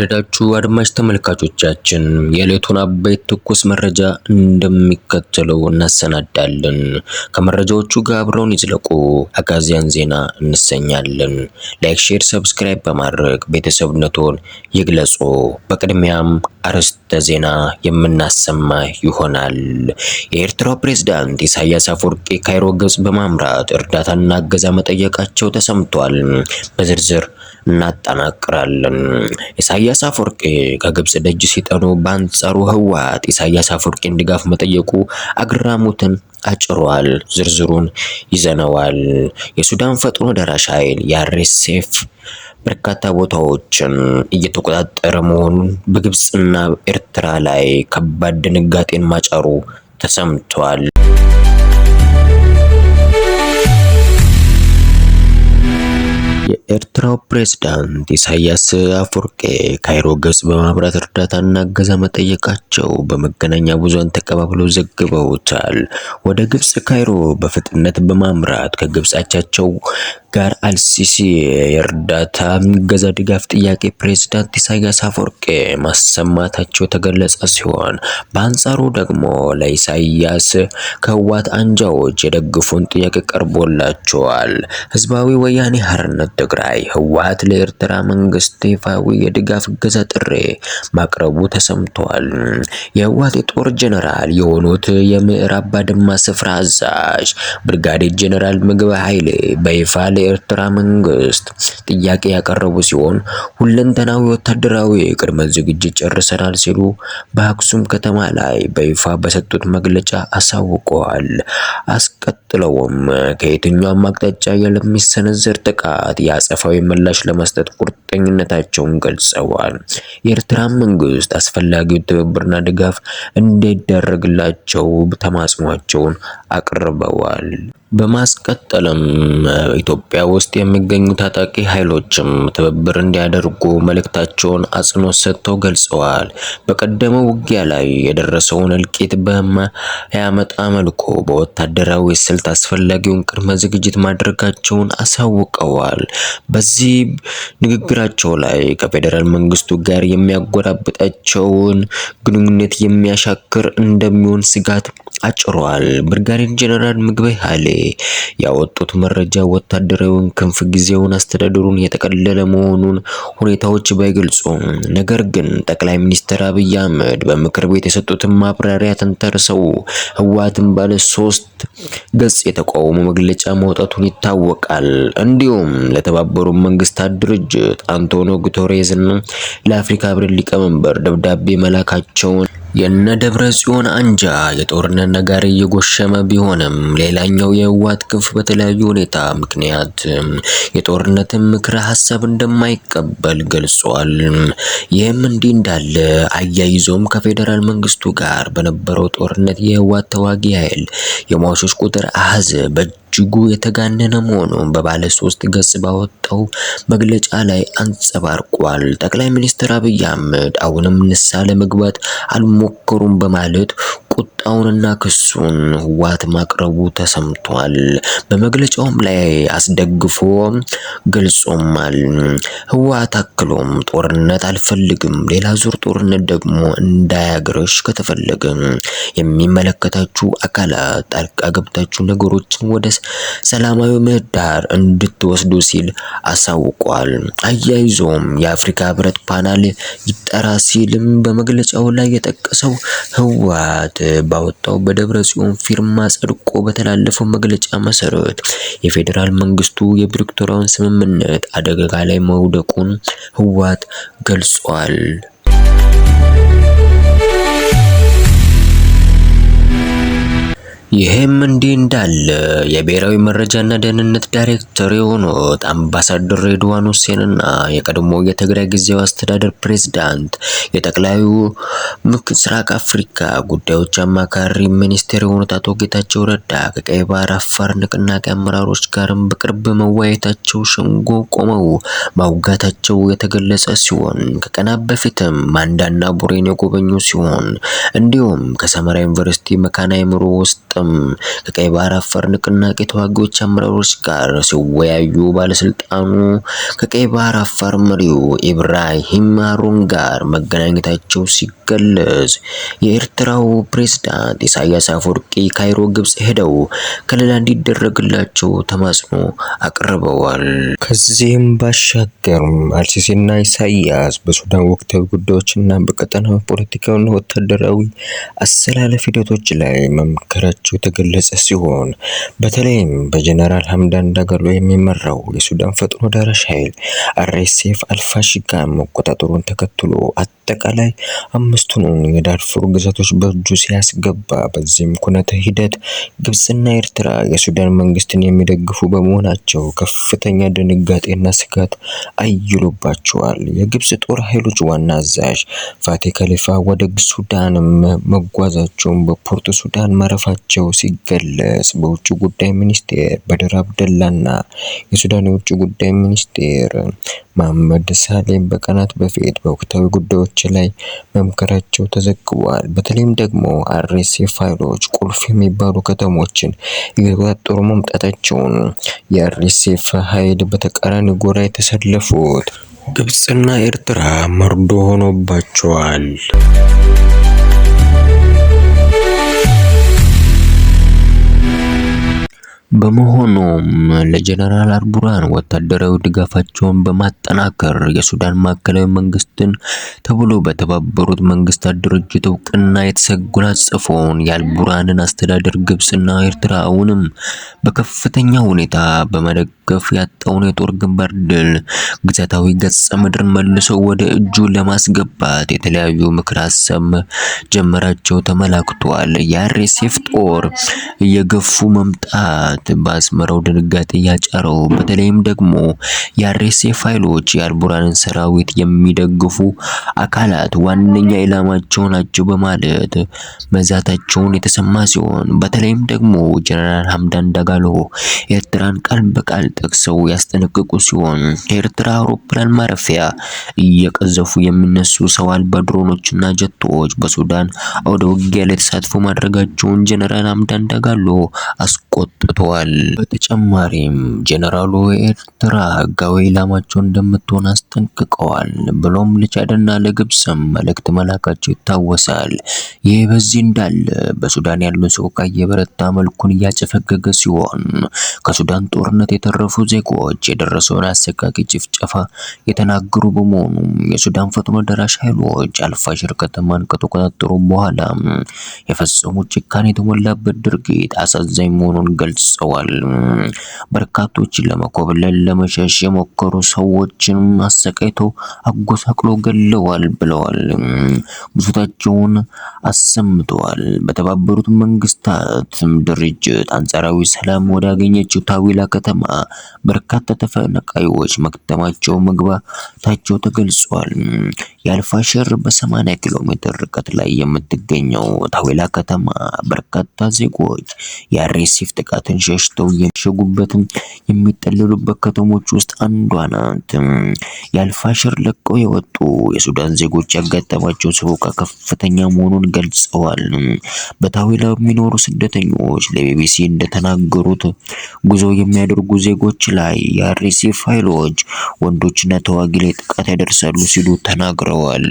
የተወደዳችሁ አድማጭ ተመልካቾቻችን የዕለቱን አበይት ትኩስ መረጃ እንደሚከተለው እናሰናዳለን። ከመረጃዎቹ ጋር አብረውን ይዝለቁ። አጋዚያን ዜና እንሰኛለን። ላይክ፣ ሼር፣ ሰብስክራይብ በማድረግ ቤተሰብነቶን ይግለጹ። በቅድሚያም አርዕስተ ዜና የምናሰማ ይሆናል። የኤርትራው ፕሬዝዳንት ኢሳያስ አፈወርቂ ካይሮ ግብጽ በማምራት እርዳታና እገዛ መጠየቃቸው ተሰምቷል። በዝርዝር እናጠናቅራለን። ኢሳያስ አፈወርቂ ከግብጽ ደጅ ሲጠኑ በአንጻሩ ህወሓት ኢሳያስ አፈወርቂን ድጋፍ መጠየቁ አግራሞትን አጭሯል። ዝርዝሩን ይዘነዋል። የሱዳን ፈጥኖ ደራሽ ኃይል የአርኤስኤፍ በርካታ ቦታዎችን እየተቆጣጠረ መሆኑን በግብጽና ኤርትራ ላይ ከባድ ድንጋጤን ማጫሩ ተሰምቷል። የኤርትራው ፕሬዝዳንት ኢሳያስ አፈወርቂ ካይሮ ግብጽ በማምራት እርዳታና እገዛ መጠየቃቸው በመገናኛ ብዙሃን ተቀባብለው ዘግበውታል። ወደ ግብጽ ካይሮ በፍጥነት በማምራት ከግብጽ አቻቸው ጋር አልሲሲ የእርዳታ እገዛ ድጋፍ ጥያቄ ፕሬዝዳንት ኢሳያስ አፈወርቂ ማሰማታቸው ተገለጸ ሲሆን በአንጻሩ ደግሞ ለኢሳያስ ከህወሓት አንጃዎች የደግፉን ጥያቄ ቀርቦላቸዋል። ህዝባዊ ወያኔ ሓርነት ትግራይ ህወሓት ለኤርትራ መንግስት ይፋዊ የድጋፍ እገዛ ጥሪ ማቅረቡ ተሰምቷል። የህወሓት የጦር ጀነራል የሆኑት የምዕራብ ባድማ ስፍራ አዛዥ ብርጋዴር ጀነራል ምግበይ ኃይሌ በይፋ ለኤርትራ መንግስት ጥያቄ ያቀረቡ ሲሆን ሁለንተናዊ ወታደራዊ ቅድመ ዝግጅት ጨርሰናል ሲሉ በአክሱም ከተማ ላይ በይፋ በሰጡት መግለጫ አሳውቀዋል። አስቀጥለውም ከየትኛውም አቅጣጫ ለሚሰነዘር ጥቃት የአጸፋዊ ምላሽ ለመስጠት ቁርጠኝነታቸውን ገልጸዋል። የኤርትራ መንግስት አስፈላጊው ትብብርና ድጋፍ እንዲደረግላቸው ተማጽኗቸውን አቅርበዋል። በማስቀጠልም ኢትዮጵያ ውስጥ የሚገኙ ታጣቂ ኃይሎችም ትብብር እንዲያደርጉ መልእክታቸውን አጽንኦት ሰጥተው ገልጸዋል። በቀደመው ውጊያ ላይ የደረሰውን እልቂት በማያመጣ መልኩ በወታደራዊ ስልት አስፈላጊውን ቅድመ ዝግጅት ማድረጋቸውን አሳውቀዋል። በዚህ ንግግራቸው ላይ ከፌዴራል መንግስቱ ጋር የሚያጎራብጣቸውን ግንኙነት የሚያሻክር እንደሚሆን ስጋት አጭሯል። ብርጋዴር ጀነራል ምግበይ ኃይሌ ያወጡት መረጃ ወታደራዊውን ክንፍ ጊዜውን አስተዳደሩን የጠቀለለ መሆኑን ሁኔታዎች ባይገልጹም ነገር ግን ጠቅላይ ሚኒስትር አብይ አህመድ በምክር ቤት የሰጡትን ማብራሪያ ተንተርሰው ህወሓትን ባለ 3 ገጽ የተቃውሞ መግለጫ ማውጣቱን ይታወቃል። እንዲሁም ለተባበሩት መንግስታት ድርጅት አንቶኒዮ ጉተሬዝና ለአፍሪካ ህብረት ሊቀመንበር ደብዳቤ መላካቸውን የነ ደብረ ጽዮን አንጃ የጦርነት ነጋሪ እየጎሸመ ቢሆንም ሌላኛው የህወሓት ክንፍ በተለያዩ ሁኔታ ምክንያት የጦርነትን ምክረ ሀሳብ እንደማይቀበል ገልጿል። ይህም እንዲህ እንዳለ አያይዞም ከፌዴራል መንግስቱ ጋር በነበረው ጦርነት የህወሓት ተዋጊ ኃይል የሟቾች ቁጥር አሃዝ እጅጉ የተጋነነ መሆኑን በባለ 3 ገጽ ባወጣው መግለጫ ላይ አንጸባርቋል። ጠቅላይ ሚኒስትር አብይ አህመድ አሁንም ንስሐ ለመግባት አልሞከሩም በማለት ቁጣውንና ክሱን ህወሓት ማቅረቡ ተሰምቷል። በመግለጫውም ላይ አስደግፎ ገልጾማል። ህወሓት አክሎም ጦርነት አልፈልግም፣ ሌላ ዙር ጦርነት ደግሞ እንዳያገረሽ ከተፈለገ የሚመለከታችሁ አካላት ጣልቃ ገብታችሁ ነገሮችን ወደ ሰላማዊ ምህዳር እንድትወስዱ ሲል አሳውቋል። አያይዞም የአፍሪካ ህብረት ፓናል ይጠራ ሲልም በመግለጫው ላይ የጠቀሰው ህወሓት ባወጣው በደብረ ጽዮን ፊርማ ጸድቆ በተላለፈው መግለጫ መሰረት የፌዴራል መንግስቱ የፕሪቶሪያውን ስምምነት አደጋ ላይ መውደቁን ህወሓት ገልጿል። ይህም እንዲህ እንዳለ የብሔራዊ መረጃና ደህንነት ዳይሬክተር የሆኑት አምባሳደር ሬድዋን ሁሴንና የቀድሞ የትግራይ ጊዜያዊ አስተዳደር ፕሬዝዳንት የጠቅላዩ ምስራቅ አፍሪካ ጉዳዮች አማካሪ ሚኒስቴር የሆኑት አቶ ጌታቸው ረዳ ከቀይ ባህር አፋር ንቅናቄ አመራሮች ጋርም በቅርብ መወያየታቸው ሸንጎ ቆመው ማውጋታቸው የተገለጸ ሲሆን ከቀናት በፊትም ማንዳና ቡሬን የጎበኙ ሲሆን እንዲሁም ከሰመራ ዩኒቨርሲቲ መካነ አእምሮ ውስጥ ውስጥም ከቀይ ባህር አፋር ንቅናቄ ተዋጊዎች አመራሮች ጋር ሲወያዩ ባለስልጣኑ ከቀይ ባህር አፋር መሪው ኢብራሂም ሃሩን ጋር መገናኘታቸው ሲገለጽ የኤርትራው ፕሬዝዳንት ኢሳያስ አፈወርቂ ካይሮ ግብጽ ሄደው ከለላ እንዲደረግላቸው ተማጽኖ አቅርበዋል። ከዚህም ባሻገር አልሲሲና ኢሳያስ በሱዳን ወቅታዊ ጉዳዮችና በቀጠናዊ ፖለቲካዊና ወታደራዊ አሰላለፍ ሂደቶች ላይ መምከራቸው የተገለጸ ሲሆን በተለይም በጀነራል ሐምዳን ዳጋሎ የሚመራው የሱዳን ፈጥኖ ደራሽ ኃይል አርኤስኤፍ አልፋሽጋን መቆጣጠሩን ተከትሎ አጠቃላይ አምስቱን የዳርፉር ግዛቶች በእጁ ሲያስገባ በዚህም ኩነተ ሂደት ግብጽና ኤርትራ የሱዳን መንግስትን የሚደግፉ በመሆናቸው ከፍተኛ ድንጋጤና ስጋት አይሎባቸዋል። የግብጽ ጦር ኃይሎች ዋና አዛዥ ፋቲ ካሊፋ ወደ ሱዳን መጓዛቸውን በፖርት ሱዳን ማረፋቸው ሲገለጽ በውጭ ጉዳይ ሚኒስቴር በድር አብደላና የሱዳን የውጭ ጉዳይ ሚኒስቴር መሐመድ ሳሌም በቀናት በፊት በወቅታዊ ጉዳዮች ላይ መምከራቸው ተዘግቧል። በተለይም ደግሞ አርኤስኤፍ ኃይሎች ቁልፍ የሚባሉ ከተሞችን እየተቆጣጠሩ መምጣታቸውን የአርኤስኤፍ ኃይል በተቃራኒ ጎራ የተሰለፉት ግብጽና ኤርትራ መርዶ ሆኖባቸዋል። በመሆኑም ለጀነራል አልቡርሃን ወታደራዊ ድጋፋቸውን በማጠናከር የሱዳን ማዕከላዊ መንግስትን ተብሎ በተባበሩት መንግስታት ድርጅት እውቅና የተጎናጸፈውን የአልቡርሃንን አስተዳደር ግብጽና ኤርትራ አሁንም በከፍተኛ ሁኔታ በመደገፍ ያጣውን የጦር ግንባር ድል ግዛታዊ ገጸ ምድርን መልሰው ወደ እጁ ለማስገባት የተለያዩ ምክር ሀሳብ ጀመራቸው ተመላክቷል። የአርኤስኤፍ ጦር እየገፉ መምጣት በአስመራው ድንጋጤ ያጫረው በተለይም ደግሞ የአርኤስኤፍ ኃይሎች የአልቡርሃንን ሰራዊት የሚደግፉ አካላት ዋነኛ ኢላማቸው ናቸው በማለት መዛታቸውን የተሰማ ሲሆን በተለይም ደግሞ ጀነራል ሐምዳን ዳጋሎ ኤርትራን ቃል በቃል ጠቅሰው ያስጠነቀቁ ሲሆን ኤርትራ አውሮፕላን ማረፊያ እየቀዘፉ የሚነሱ ሰው አልባ ድሮኖችና ጀቶች በሱዳን አውደ ውጊያ ላይ ተሳትፎ ማድረጋቸውን ጀነራል ሐምዳን ዳጋሎ አስቆጥተዋል። በተጨማሪም ጀነራሉ ኤርትራ ህጋዊ ኢላማቸው እንደምትሆን አስጠንቅቀዋል። ብሎም ለቻድና ለግብጽም መልእክት መላካቸው ይታወሳል። ይህ በዚህ እንዳለ በሱዳን ያለው ሰቆቃ የበረታ መልኩን እያጨፈገገ ሲሆን ከሱዳን ጦርነት የተረፉ ዜጎች የደረሰውን አሰቃቂ ጭፍጨፋ የተናገሩ በመሆኑም የሱዳን ፈጥኖ ደራሽ ኃይሎች አልፋሽር ከተማን ከተቆጣጠሩ በኋላ የፈጸሙት ጭካኔ የተሞላበት ድርጊት አሳዛኝ መሆኑን ገልጸዋል። በርካቶችን ለመኮብለል ለመሸሽ የሞከሩ ሰዎችን አሰቃይተው አጎሳቅሎ ገለዋል ብለዋል። ብሶታቸውን አሰምተዋል። በተባበሩት መንግስታት ድርጅት አንጻራዊ ሰላም ወዳገኘችው ታዊላ ከተማ በርካታ ተፈናቃዮች መግባታቸው ተገልጿል። የአልፋሽር በ80 ኪሎ ሜትር ርቀት ላይ የምትገኘው ታዊላ ከተማ በርካታ ዜጎች የአርኤስኤፍ ጥቃትን ሸሽተው የሸጉበትን የሚጠለሉበት ከተሞች ውስጥ አንዷ ናት። የአልፋሽር ለቀው የወጡ የሱዳን ዜጎች ያጋጠማቸው ሰቆቃ ከፍተኛ መሆኑን ገልጸዋል። በታዊላ የሚኖሩ ስደተኞች ለቢቢሲ እንደተናገሩት ጉዞ የሚያደርጉ ዜጎች ላይ የአርኤስኤፍ ኃይሎች ወንዶችና ተዋጊ ላይ ጥቃት ያደርሳሉ ሲሉ ተናግረዋል።